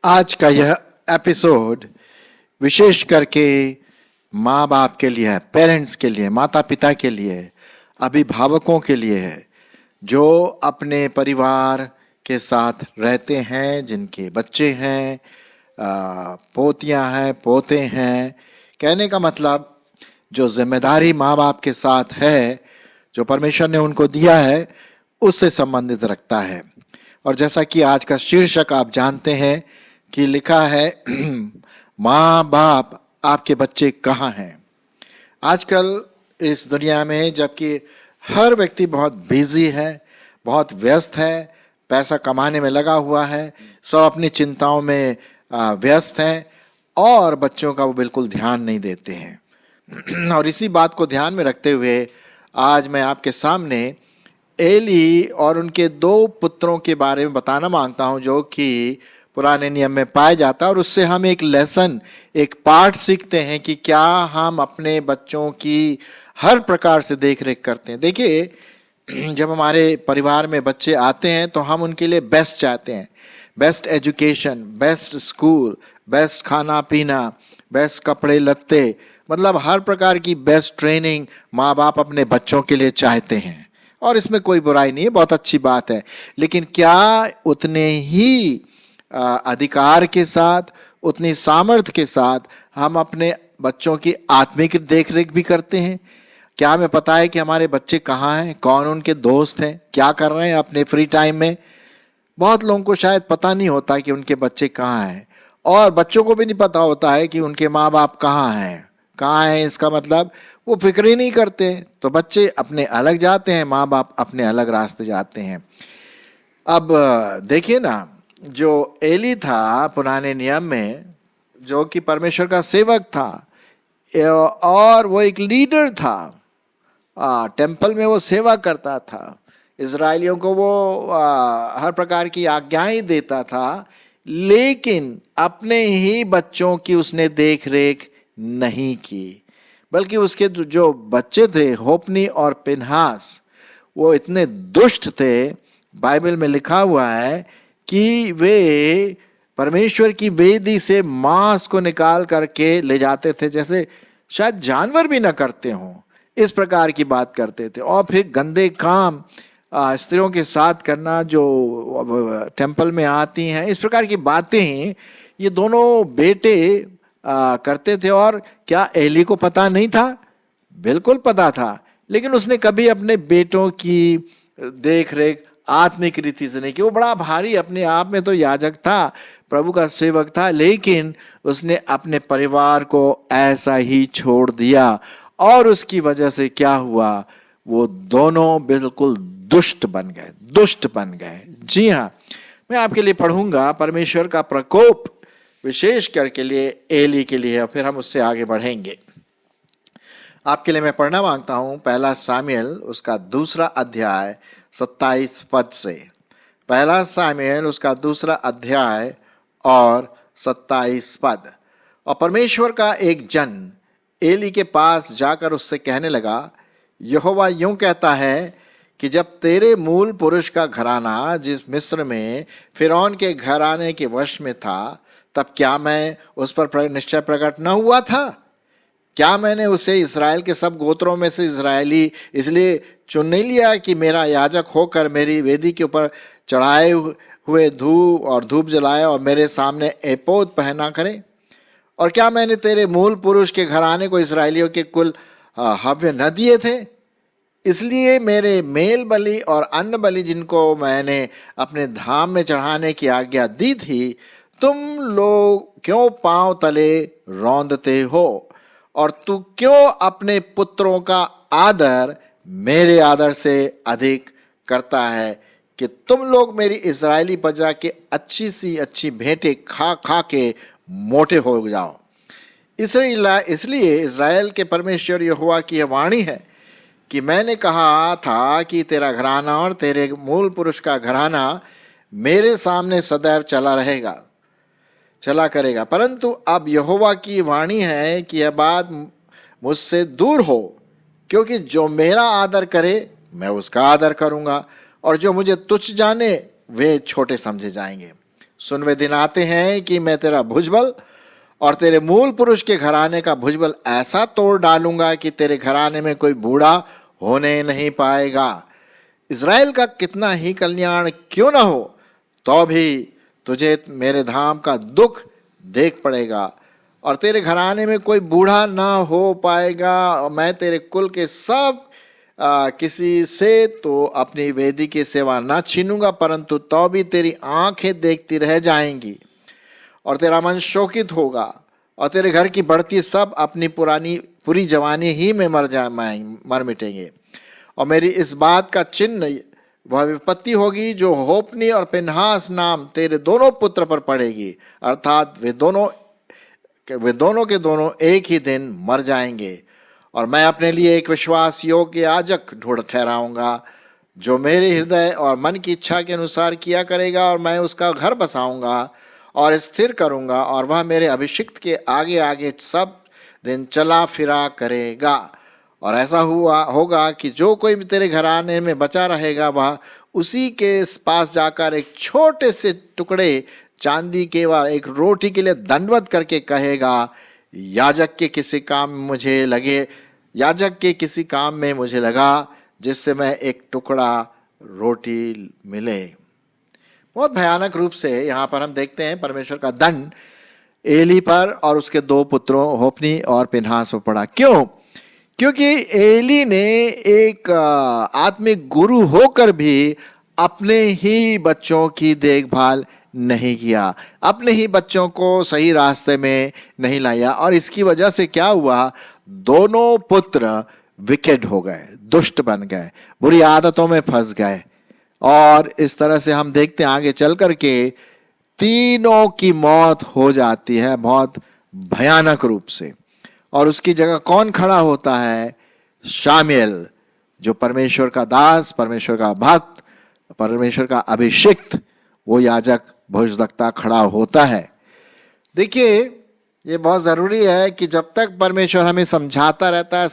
आज का यह एपिसोड विशेष करके माँ बाप के लिए है, पेरेंट्स के लिए, माता पिता के लिए, अभिभावकों के लिए है, जो अपने परिवार के साथ रहते हैं, जिनके बच्चे हैं, पोतियाँ हैं, पोते हैं। कहने का मतलब जो जिम्मेदारी माँ बाप के साथ है, जो परमेश्वर ने उनको दिया है, उससे संबंधित रखता है। और जैसा कि आज का शीर्षक आप जानते हैं कि लिखा है माँ बाप आपके बच्चे कहाँ हैं। आजकल इस दुनिया में जबकि हर व्यक्ति बहुत बिजी है, बहुत व्यस्त है, पैसा कमाने में लगा हुआ है, सब अपनी चिंताओं में व्यस्त हैं और बच्चों का वो बिल्कुल ध्यान नहीं देते हैं। और इसी बात को ध्यान में रखते हुए आज मैं आपके सामने एली और उनके 2 पुत्रों के बारे में बताना मांगता हूं, जो कि पुराने नियम में पाया जाता है, और उससे हम एक लेसन, एक पाठ सीखते हैं कि क्या हम अपने बच्चों की हर प्रकार से देख रेख करते हैं। देखिए, जब हमारे परिवार में बच्चे आते हैं तो हम उनके लिए बेस्ट चाहते हैं, best education, best school, best खाना पीना, बेस्ट कपड़े लत्ते, मतलब हर प्रकार की बेस्ट ट्रेनिंग माँ बाप अपने बच्चों के लिए चाहते हैं। और इसमें कोई बुराई नहीं है, बहुत अच्छी बात है। लेकिन क्या उतने ही अधिकार के साथ, उतनी सामर्थ्य के साथ हम अपने बच्चों की आत्मिक देखरेख भी करते हैं? क्या हमें पता है कि हमारे बच्चे कहाँ हैं, कौन उनके दोस्त हैं, क्या कर रहे हैं अपने फ्री टाइम में? बहुत लोगों को शायद पता नहीं होता कि उनके बच्चे कहाँ हैं, और बच्चों को भी नहीं पता होता है कि उनके माँ बाप कहाँ हैं। कहाँ हैं इसका मतलब वो फिक्र ही नहीं करते। तो बच्चे अपने अलग जाते हैं, माँ बाप अपने अलग रास्ते जाते हैं। अब देखिए ना, जो एली था पुराने नियम में, जो कि परमेश्वर का सेवक था और वो एक लीडर था, टेंपल में वो सेवा करता था, इजरायलियों को वो हर प्रकार की आज्ञाएं देता था, लेकिन अपने ही बच्चों की उसने देख रेख नहीं की। बल्कि उसके जो बच्चे थे, होप्नी और पिनहास, वो इतने दुष्ट थे, बाइबल में लिखा हुआ है कि वे परमेश्वर की वेदी से मांस को निकाल करके ले जाते थे, जैसे शायद जानवर भी ना करते हों, इस प्रकार की बात करते थे। और फिर गंदे काम स्त्रियों के साथ करना जो टेंपल में आती हैं, इस प्रकार की बातें ये दोनों बेटे करते थे। और क्या एली को पता नहीं था? बिल्कुल पता था, लेकिन उसने कभी अपने बेटों की देख रेख आत्मिक रीति से नहीं की। वो बड़ा भारी अपने आप में तो याजक था, प्रभु का सेवक था, लेकिन उसने अपने परिवार को ऐसा ही छोड़ दिया, और उसकी वजह से क्या हुआ, वो दोनों बिल्कुल दुष्ट बन गए, दुष्ट बन गए। जी हाँ, मैं आपके लिए पढ़ूंगा परमेश्वर का प्रकोप विशेष करके लिए एली के लिए, और फिर हम उससे आगे बढ़ेंगे। आपके लिए मैं पढ़ना मांगता हूं 1 सामुएल उसका 2 अध्याय 27 पद से। 1 सामुएल उसका 2 अध्याय और 27 पद। और परमेश्वर का एक जन एली के पास जाकर उससे कहने लगा, यहोवा यूं कहता है कि जब तेरे मूल पुरुष का घराना जिस मिस्र में फिरौन के घराने के वश में था, तब क्या मैं उस पर निश्चय प्रकट न हुआ था? क्या मैंने उसे इस्राएल के सब गोत्रों में से इस्राएली इसलिए चुन नहीं लिया कि मेरा याजक होकर मेरी वेदी के ऊपर चढ़ाए हुए धूप जलाए और मेरे सामने एपोद पहना करे? और क्या मैंने तेरे मूल पुरुष के घराने को इस्राएलियों के कुल हव्य न दिए थे? इसलिए मेरे मेल बलि और अन्न बलि जिनको मैंने अपने धाम में चढ़ाने की आज्ञा दी थी, तुम लोग क्यों पांव तले रौंदते हो? और तू क्यों अपने पुत्रों का आदर मेरे आदर से अधिक करता है कि तुम लोग मेरी इजरायली प्रजा के अच्छी सी अच्छी भेंटें खा खा के मोटे हो जाओ? इसलिए इजराइल के परमेश्वर यहोवा की यह वाणी है कि मैंने कहा था कि तेरा घराना और तेरे मूल पुरुष का घराना मेरे सामने सदैव चला करेगा, परंतु अब यहोवा की वाणी है कि यह बात मुझसे दूर हो, क्योंकि जो मेरा आदर करे मैं उसका आदर करूंगा, और जो मुझे तुच्छ जाने वे छोटे समझे जाएंगे। सुन, वे दिन आते हैं कि मैं तेरा भुजबल और तेरे मूल पुरुष के घराने का भुजबल ऐसा तोड़ डालूंगा कि तेरे घराने में कोई बूढ़ा होने नहीं पाएगा। इज़राइल का कितना ही कल्याण क्यों न हो, तो भी तुझे मेरे धाम का दुख देख पड़ेगा, और तेरे घराने में कोई बूढ़ा ना हो पाएगा। मैं तेरे कुल के सब किसी से तो अपनी वेदी की सेवा ना छीनूंगा, परंतु तो भी तेरी आंखें देखती रह जाएंगी और तेरा मन शोकित होगा, और तेरे घर की बढ़ती सब अपनी पूरी जवानी ही में मर मिटेंगे। और मेरी इस बात का चिन्ह वह विपत्ति होगी जो होपनी और पिनहास नाम तेरे दोनों पुत्र पर पड़ेगी, अर्थात वे दोनों के दोनों एक ही दिन मर जाएंगे। और मैं अपने लिए एक विश्वास योग्य याजक ढूंढ ठहराऊंगा, जो मेरे हृदय और मन की इच्छा के अनुसार किया करेगा, और मैं उसका घर बसाऊंगा और स्थिर करूंगा, और वह मेरे अभिषिक्त के आगे आगे सब दिन चला फिरा करेगा। और ऐसा होगा कि जो कोई तेरे घराने में बचा रहेगा वह उसी के पास जाकर एक छोटे से टुकड़े चांदी के व एक रोटी के लिए दंडवत करके कहेगा, याजक के किसी काम में मुझे लगा जिससे मैं एक टुकड़ा रोटी मिले। बहुत भयानक रूप से यहाँ पर हम देखते हैं परमेश्वर का दंड एली पर और उसके दो पुत्रों होपनी और पिनहास पर पड़ा। क्यों? क्योंकि एली ने एक आत्मिक गुरु होकर भी अपने ही बच्चों की देखभाल नहीं किया, अपने ही बच्चों को सही रास्ते में नहीं लाया, और इसकी वजह से क्या हुआ, दोनों पुत्र विकेड हो गए, दुष्ट बन गए, बुरी आदतों में फंस गए। और इस तरह से हम देखते हैं आगे चल करके तीनों की मौत हो जाती है बहुत भयानक रूप से। और उसकी जगह कौन खड़ा होता है? शामुएल, जो परमेश्वर का दास, परमेश्वर का भक्त, परमेश्वर का अभिषिक्त, वो याजक भोजदक्ता खड़ा होता है। देखिए, ये बहुत ज़रूरी है कि जब तक परमेश्वर हमें समझाता रहता है,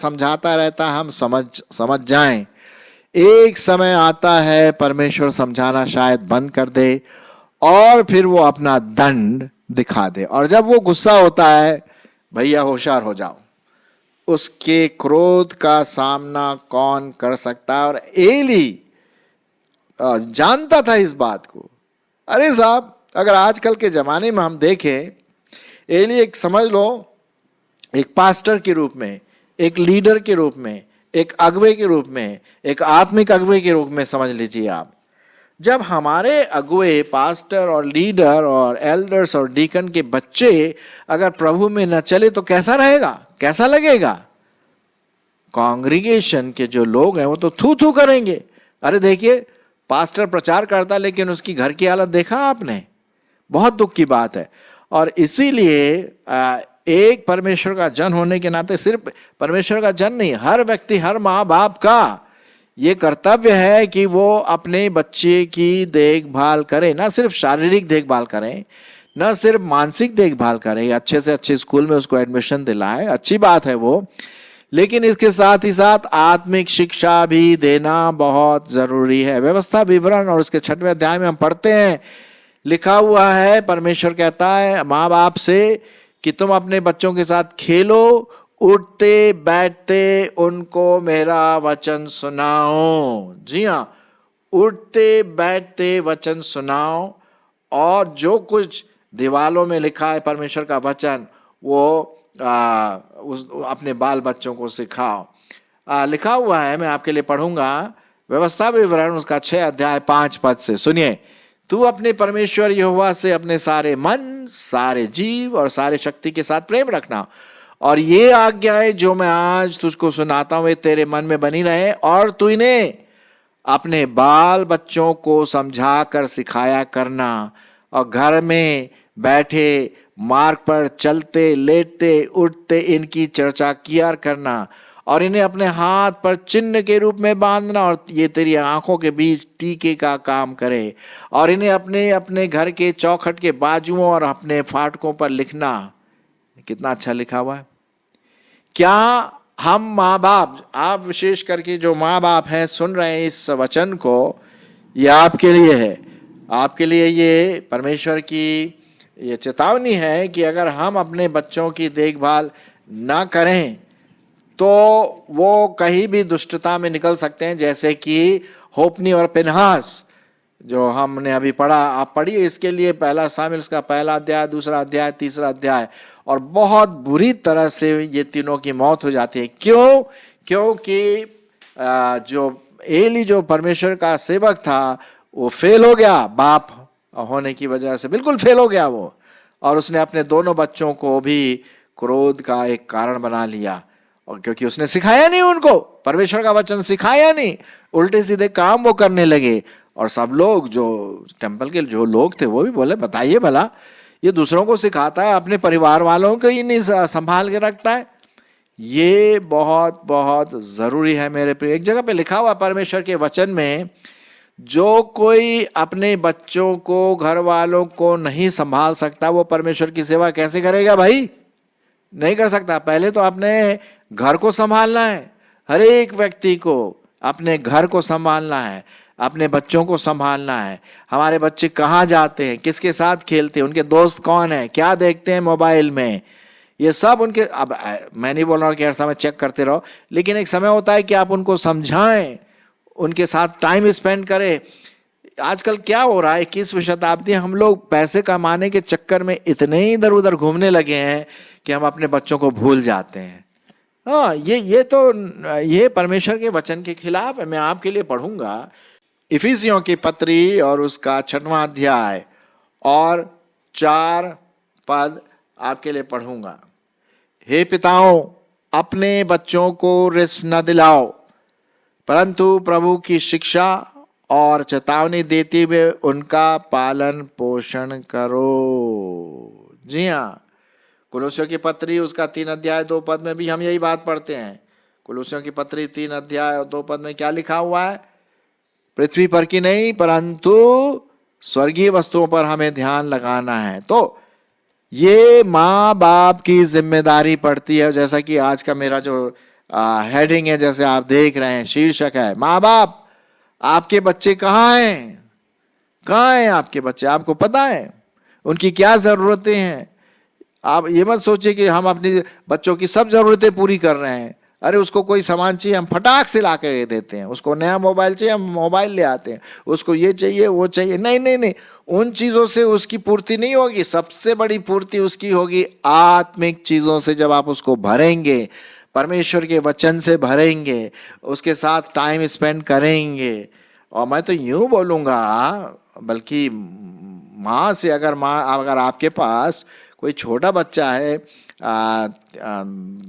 हम समझ जाएं। एक समय आता है परमेश्वर समझाना शायद बंद कर दे और फिर वो अपना दंड दिखा दे, और जब वो गुस्सा होता है, भैया होशियार हो जाओ, उसके क्रोध का सामना कौन कर सकता है। और एली जानता था इस बात को। अरे साहब, अगर आजकल के जमाने में हम देखें, एली एक, समझ लो, एक पास्टर के रूप में, एक लीडर के रूप में, एक अगुवे के रूप में, एक आत्मिक अगुवे के रूप में समझ लीजिए आप। जब हमारे अगुवे, पास्टर और लीडर और एल्डर्स और डीकन के बच्चे अगर प्रभु में न चले तो कैसा रहेगा, कैसा लगेगा? कांग्रीगेशन के जो लोग हैं वो तो थू थू करेंगे। अरे देखिए, पास्टर प्रचार करता लेकिन उसकी घर की हालत देखा आपने? बहुत दुख की बात है। और इसीलिए एक परमेश्वर का जन होने के नाते, सिर्फ परमेश्वर का जन नहीं, हर व्यक्ति, हर माँ बाप का ये कर्तव्य है कि वो अपने बच्चे की देखभाल करे, ना सिर्फ शारीरिक देखभाल करें, ना सिर्फ मानसिक देखभाल करें, अच्छे से अच्छे स्कूल में उसको एडमिशन दिलाएं, अच्छी बात है वो, लेकिन इसके साथ ही साथ आत्मिक शिक्षा भी देना बहुत जरूरी है। व्यवस्था विवरण और उसके 6वें अध्याय में हम पढ़ते हैं, लिखा हुआ है, परमेश्वर कहता है माँ बाप से कि तुम अपने बच्चों के साथ खेलो, उठते बैठते उनको मेरा वचन सुनाओ। जी हाँ, उठते बैठते वचन सुनाओ, और जो कुछ दीवालों में लिखा है परमेश्वर का वचन, वो अपने बाल बच्चों को सिखाओ। लिखा हुआ है, मैं आपके लिए पढ़ूंगा, व्यवस्था विवरण उसका 6 अध्याय 5 पद से। सुनिए, तू अपने परमेश्वर यहोवा से अपने सारे मन, सारे जीव और सारे शक्ति के साथ प्रेम रखना, और ये आज्ञाएं जो मैं आज तुझको सुनाता हूं वे तेरे मन में बनी रहे, और तू इन्हें अपने बाल बच्चों को समझा कर सिखाया करना, और घर में बैठे, मार्ग पर चलते, लेटते, उठते इनकी चर्चा किया करना, और इन्हें अपने हाथ पर चिन्ह के रूप में बांधना, और ये तेरी आंखों के बीच टीके का काम करे, और इन्हें अपने अपने घर के चौखट के बाजुओं और अपने फाटकों पर लिखना। कितना अच्छा लिखा हुआ है। क्या हम माँ बाप, आप विशेष करके जो माँ बाप हैं सुन रहे हैं इस वचन को, ये आपके लिए है। आपके लिए ये परमेश्वर की ये चेतावनी है कि अगर हम अपने बच्चों की देखभाल ना करें तो वो कहीं भी दुष्टता में निकल सकते हैं, जैसे कि होप्नी और फिनहास जो हमने अभी पढ़ा। आप पढ़िए इसके लिए पहला शामिल, उसका पहला अध्याय, दूसरा अध्याय, तीसरा अध्याय, और बहुत बुरी तरह से ये तीनों की मौत हो जाती है। क्यों? क्योंकि जो एली जो परमेश्वर का सेवक था वो फेल हो गया, बाप होने की वजह से बिल्कुल फेल हो गया वो, और उसने अपने दोनों बच्चों को भी क्रोध का एक कारण बना लिया। और क्योंकि उसने सिखाया नहीं, उनको परमेश्वर का वचन सिखाया नहीं, उल्टे सीधे काम वो करने लगे। और सब लोग जो टेंपल के जो लोग थे वो भी बोले, बताइए भला, ये दूसरों को सिखाता है, अपने परिवार वालों को ही नहीं संभाल के रखता है। ये बहुत बहुत जरूरी है मेरे प्रिय। एक जगह पे लिखा हुआ परमेश्वर के वचन में, जो कोई अपने बच्चों को, घर वालों को नहीं संभाल सकता वो परमेश्वर की सेवा कैसे करेगा भाई? नहीं कर सकता। पहले तो अपने घर को संभालना है, हर एक व्यक्ति को अपने घर को संभालना है, अपने बच्चों को संभालना है। हमारे बच्चे कहाँ जाते हैं, किसके साथ खेलते हैं, उनके दोस्त कौन है, क्या देखते हैं मोबाइल में, ये सब उनके। अब मैं नहीं बोल रहा हूँ कि हर समय चेक करते रहो, लेकिन एक समय होता है कि आप उनको समझाएं, उनके साथ टाइम स्पेंड करें। आजकल क्या हो रहा है, 21वीं शताब्दी, हम लोग पैसे कमाने के चक्कर में इतने इधर उधर घूमने लगे हैं कि हम अपने बच्चों को भूल जाते हैं। हाँ, ये परमेश्वर के वचन के खिलाफ है। मैं आपके लिए पढ़ूंगा इफिसियों की पत्री और उसका 6वां अध्याय और 4 पद आपके लिए पढ़ूंगा। हे पिताओं, अपने बच्चों को रिस न दिलाओ, परंतु प्रभु की शिक्षा और चेतावनी देते हुए उनका पालन पोषण करो। जी हाँ, कुलुस्सियों की पत्री उसका 3 अध्याय 2 पद में भी हम यही बात पढ़ते हैं। कुलुस्सियों की पत्री 3 अध्याय और 2 पद में क्या लिखा हुआ है? पृथ्वी पर की नहीं परंतु स्वर्गीय वस्तुओं पर हमें ध्यान लगाना है। तो ये माँ बाप की जिम्मेदारी पड़ती है। जैसा कि आज का मेरा जो हेडिंग है, जैसे आप देख रहे हैं, शीर्षक है माँ बाप, आपके बच्चे कहाँ हैं? कहाँ हैं आपके बच्चे? आपको पता है उनकी क्या जरूरतें हैं? आप ये मत सोचिए कि हम अपने बच्चों की सब जरूरतें पूरी कर रहे हैं। अरे उसको कोई सामान चाहिए, हम फटाक से ला कर दे देते हैं। उसको नया मोबाइल चाहिए, हम मोबाइल ले आते हैं। उसको ये चाहिए, वो चाहिए। नहीं नहीं नहीं, उन चीज़ों से उसकी पूर्ति नहीं होगी। सबसे बड़ी पूर्ति उसकी होगी आत्मिक चीज़ों से। जब आप उसको भरेंगे, परमेश्वर के वचन से भरेंगे, उसके साथ टाइम स्पेंड करेंगे। और मैं तो यूँ बोलूँगा, बल्कि माँ से, अगर आपके पास कोई छोटा बच्चा है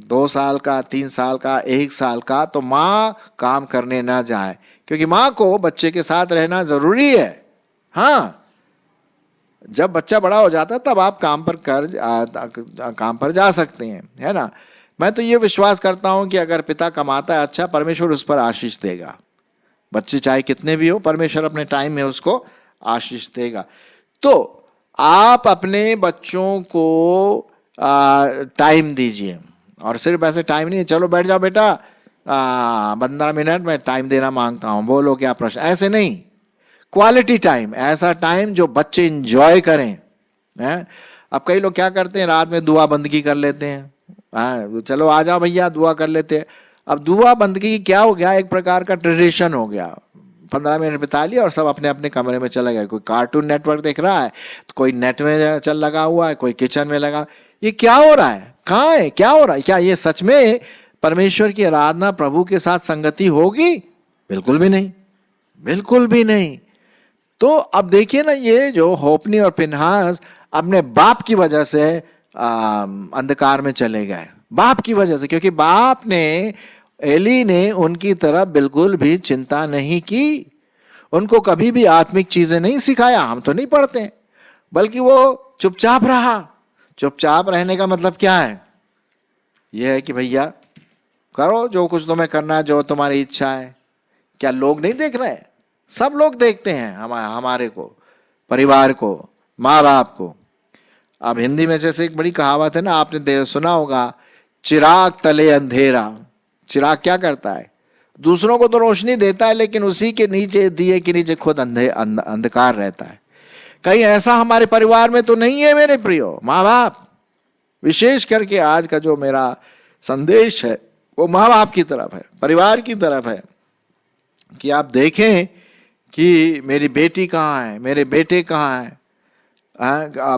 2 साल का, 3 साल का, 1 साल का, तो माँ काम करने ना जाए, क्योंकि माँ को बच्चे के साथ रहना जरूरी है। हाँ, जब बच्चा बड़ा हो जाता है तब आप काम पर जा सकते हैं, है ना। मैं तो ये विश्वास करता हूं कि अगर पिता कमाता है अच्छा, परमेश्वर उस पर आशीष देगा। बच्चे चाहे कितने भी हो, परमेश्वर अपने टाइम में उसको आशीष देगा। तो आप अपने बच्चों को टाइम दीजिए। और सिर्फ ऐसे टाइम नहीं, चलो बैठ जाओ बेटा 15 मिनट में टाइम देना मांगता हूं, बोलो क्या प्रश्न, ऐसे नहीं। क्वालिटी टाइम, ऐसा टाइम जो बच्चे इंजॉय करें, हैं। अब कई लोग क्या करते हैं, रात में दुआ बंदगी कर लेते हैं। चलो आ जाओ भैया दुआ कर लेते हैं। अब दुआ बंदगी क्या हो गया, एक प्रकार का ट्रेडिशन हो गया। 15 मिनट बिता लिया और सब अपने अपने कमरे में चले गए। कोई कार्टून नेटवर्क देख रहा है, तो कोई नेट में चल लगा हुआ है, कोई किचन में लगा। ये क्या हो रहा है? कहाँ है? क्या हो रहा है? क्या ये सच में परमेश्वर की आराधना, प्रभु के साथ संगति होगी? बिल्कुल भी नहीं, बिल्कुल भी नहीं। तो अब देखिए ना, ये जो होप्नी और फिनहास अपने बाप की वजह से अंधकार में चले गए, बाप की वजह से। क्योंकि बाप ने, एली ने उनकी तरफ बिल्कुल भी चिंता नहीं की, उनको कभी भी आत्मिक चीजें नहीं सिखाया। हम तो नहीं पढ़ते, बल्कि वो चुपचाप रहा। चुपचाप रहने का मतलब क्या है? यह है कि भैया करो जो कुछ तुम्हें करना है, जो तुम्हारी इच्छा है। क्या लोग नहीं देख रहे? सब लोग देखते हैं, हमारे को, परिवार को, माँ बाप को। अब हिंदी में जैसे एक बड़ी कहावत है ना, आपने सुना होगा, चिराग तले अंधेरा। चिराग क्या करता है? दूसरों को तो रोशनी देता है, लेकिन उसी के नीचे, दिए के नीचे खुद अंधकार रहता है। कहीं ऐसा हमारे परिवार में तो नहीं है मेरे प्रियो माँ बाप? विशेष करके आज का जो मेरा संदेश है वो माँ बाप की तरफ है, परिवार की तरफ है, कि आप देखें कि मेरी बेटी कहाँ है, मेरे बेटे कहाँ है।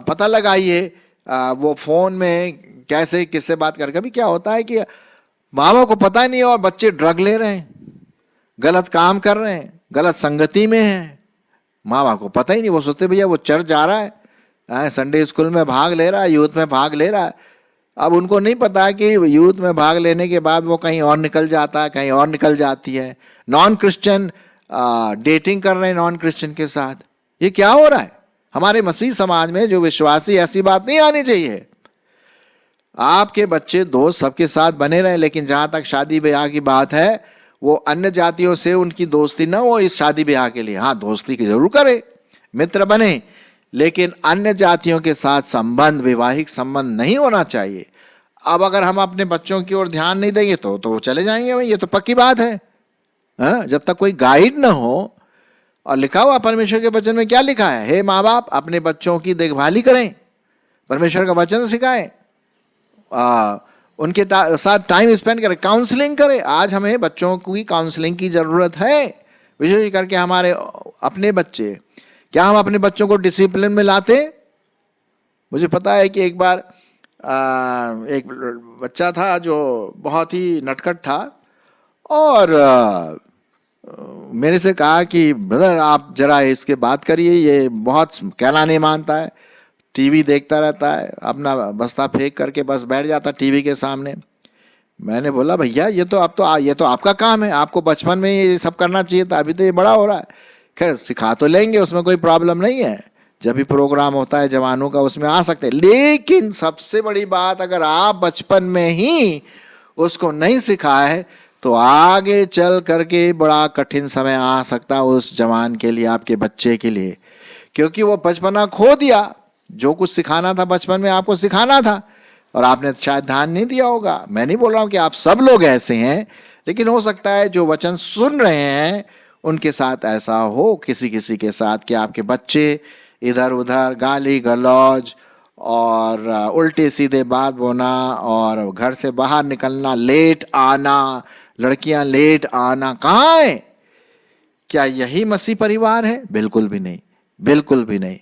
पता लगाइए वो फोन में कैसे किससे बात कर। कभी क्या होता है कि माँ बाप को पता नहीं और बच्चे ड्रग ले रहे हैं, गलत काम कर रहे हैं, गलत संगति में हैं, माँ बाप को पता ही नहीं। वो सोचते भैया वो चर्च जा रहा है, संडे स्कूल में भाग ले रहा है, यूथ में भाग ले रहा है। अब उनको नहीं पता कि यूथ में भाग लेने के बाद वो कहीं और निकल जाता है, कहीं और निकल जाती है। नॉन क्रिश्चियन डेटिंग कर रहे हैं नॉन क्रिश्चियन के साथ। ये क्या हो रहा है हमारे मसीह समाज में? जो विश्वासी, ऐसी बात नहीं आनी चाहिए। आपके बच्चे दोस्त सबके साथ बने रहे, लेकिन जहां तक शादी ब्याह की बात है, वो अन्य जातियों से उनकी दोस्ती ना हो इस शादी ब्याह के लिए। हाँ, दोस्ती की जरूर करे, मित्र बने, लेकिन अन्य जातियों के साथ संबंध, वैवाहिक संबंध नहीं होना चाहिए। अब अगर हम अपने बच्चों की ओर ध्यान नहीं देंगे तो चले जाएंगे भाई, ये तो पक्की बात है। जब तक कोई गाइड ना हो। और लिखा हुआ परमेश्वर के वचन में क्या लिखा है? हे माँ बाप, अपने बच्चों की देखभाली करें, परमेश्वर का वचन सिखाएं, उनके साथ टाइम स्पेंड करें, काउंसलिंग करें। आज हमें बच्चों की काउंसलिंग की जरूरत है, विशेष करके हमारे अपने बच्चे। क्या हम अपने बच्चों को डिसिप्लिन में लाते? मुझे पता है कि एक बार एक बच्चा था जो बहुत ही नटखट था, और मेरे से कहा कि ब्रदर आप जरा इसके बात करिए, ये बहुत कहना नहीं मानता है, टीवी देखता रहता है, अपना बस्ता फेंक करके बस बैठ जाता टीवी के सामने। मैंने बोला भैया ये तो आपका काम है, आपको बचपन में ये सब करना चाहिए था, अभी तो ये बड़ा हो रहा है। खैर सिखा तो लेंगे, उसमें कोई प्रॉब्लम नहीं है, जब भी प्रोग्राम होता है जवानों का उसमें आ सकते हैं। लेकिन सबसे बड़ी बात, अगर आप बचपन में ही उसको नहीं सिखाए तो आगे चल करके बड़ा कठिन समय आ सकता है उस जवान के लिए, आपके बच्चे के लिए, क्योंकि वो बचपना खो दिया। जो कुछ सिखाना था बचपन में आपको सिखाना था, और आपने शायद ध्यान नहीं दिया होगा। मैं नहीं बोल रहा हूं कि आप सब लोग ऐसे हैं, लेकिन हो सकता है जो वचन सुन रहे हैं उनके साथ ऐसा हो, किसी किसी के साथ, कि आपके बच्चे इधर उधर गाली गलौज और उल्टे सीधे बात बोलना, और घर से बाहर निकलना, लेट आना, लड़कियां लेट आना। कहाँ है? क्या यही मसीह परिवार है? बिल्कुल भी नहीं, बिल्कुल भी नहीं।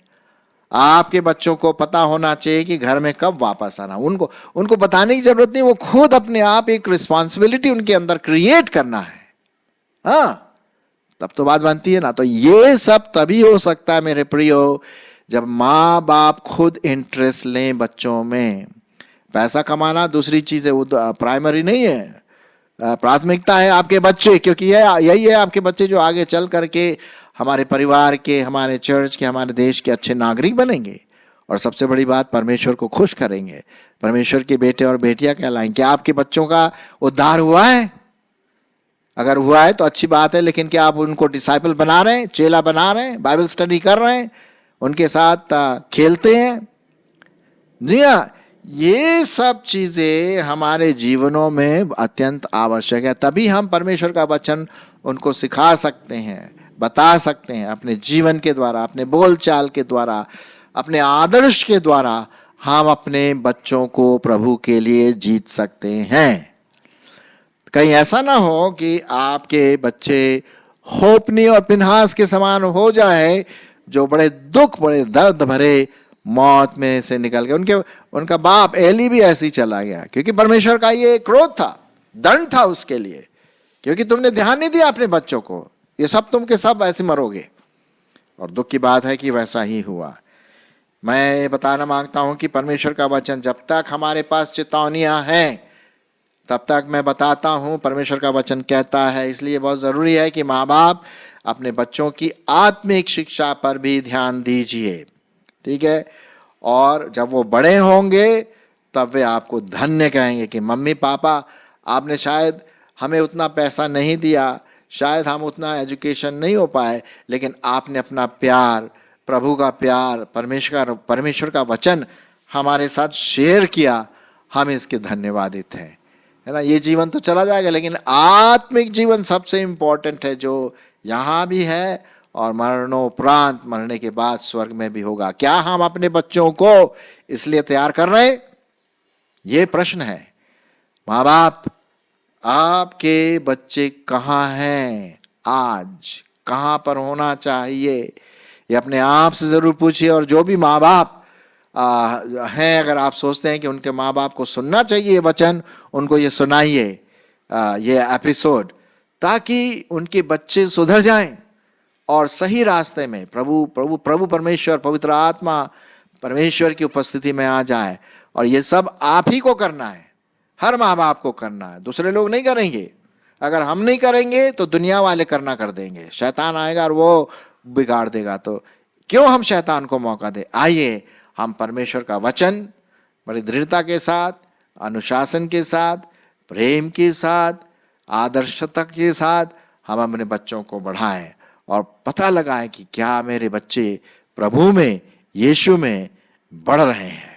आपके बच्चों को पता होना चाहिए कि घर में कब वापस आना। उनको बताने की जरूरत नहीं, वो खुद अपने आप एक रिस्पॉन्सिबिलिटी उनके अंदर क्रिएट करना है। हाँ, तब तो बात बनती है ना। तो ये सब तभी हो सकता है मेरे प्रियो, जब माँ बाप खुद इंटरेस्ट लें बच्चों में। पैसा कमाना दूसरी चीज है, वो प्राइमरी नहीं है, प्राथमिकता है आपके बच्चे, क्योंकि यही है आपके बच्चे जो आगे चल करके हमारे परिवार के, हमारे चर्च के, हमारे देश के अच्छे नागरिक बनेंगे, और सबसे बड़ी बात परमेश्वर को खुश करेंगे, परमेश्वर के बेटे और बेटियां कहलाएंगे। क्या आपके बच्चों का उद्धार हुआ है? अगर हुआ है तो अच्छी बात है, लेकिन क्या आप उनको डिसाइपल बना रहे हैं, चेला बना रहे हैं, बाइबल स्टडी कर रहे हैं, उनके साथ खेलते हैं? जी हाँ, ये सब चीजें हमारे जीवनों में अत्यंत आवश्यक है। तभी हम परमेश्वर का वचन उनको सिखा सकते हैं, बता सकते हैं, अपने जीवन के द्वारा, अपने बोलचाल के द्वारा, अपने आदर्श के द्वारा हम अपने बच्चों को प्रभु के लिए जीत सकते हैं। कहीं ऐसा ना हो कि आपके बच्चे होपनी और पिनहास के समान हो जाए, जो बड़े दुख, बड़े दर्द भरे मौत में से निकल गए। उनका बाप एली भी ऐसे ही चला गया, क्योंकि परमेश्वर का ये क्रोध था, दंड था उसके लिए, क्योंकि तुमने ध्यान नहीं दिया अपने बच्चों को। ये सब तुम के सब ऐसे मरोगे। और दुख की बात है कि वैसा ही हुआ। मैं बताना मांगता हूं कि परमेश्वर का वचन, जब तक हमारे पास चेतावनियां हैं तब तक मैं बताता हूं परमेश्वर का वचन कहता है। इसलिए बहुत जरूरी है कि माँ बाप अपने बच्चों की आत्मिक शिक्षा पर भी ध्यान दीजिए, ठीक है। और जब वो बड़े होंगे तब वे आपको धन्य कहेंगे कि मम्मी पापा आपने शायद हमें उतना पैसा नहीं दिया, शायद हम उतना एजुकेशन नहीं हो पाए, लेकिन आपने अपना प्यार, प्रभु का प्यार, परमेश्वर का वचन हमारे साथ शेयर किया। हम इसके धन्यवादित हैं। है ना। ये जीवन तो चला जाएगा, लेकिन आत्मिक जीवन सबसे इंपॉर्टेंट है, जो यहाँ भी है और मरणोपरांत, मरने के बाद स्वर्ग में भी होगा। क्या हम अपने बच्चों को इसलिए तैयार कर रहे हैं? ये प्रश्न है। माँ बाप, आपके बच्चे कहाँ हैं आज, कहाँ पर होना चाहिए, ये अपने आप से जरूर पूछिए। और जो भी माँ बाप हैं, अगर आप सोचते हैं कि उनके माँ बाप को सुनना चाहिए ये वचन, उनको ये सुनाइए, ये एपिसोड, ताकि उनके बच्चे सुधर जाएं और सही रास्ते में प्रभु प्रभु प्रभु परमेश्वर, पवित्र आत्मा परमेश्वर की उपस्थिति में आ जाए। और ये सब आप ही को करना है, हर माँ बाप को करना है, दूसरे लोग नहीं करेंगे। अगर हम नहीं करेंगे तो दुनिया वाले करना कर देंगे, शैतान आएगा और वो बिगाड़ देगा। तो क्यों हम शैतान को मौका दे? आइए हम परमेश्वर का वचन बड़ी दृढ़ता के साथ, अनुशासन के साथ, प्रेम के साथ, आदर्शता के साथ हम अपने बच्चों को बढ़ाएं और पता लगाएं कि क्या मेरे बच्चे प्रभु में, यीशु में बढ़ रहे हैं।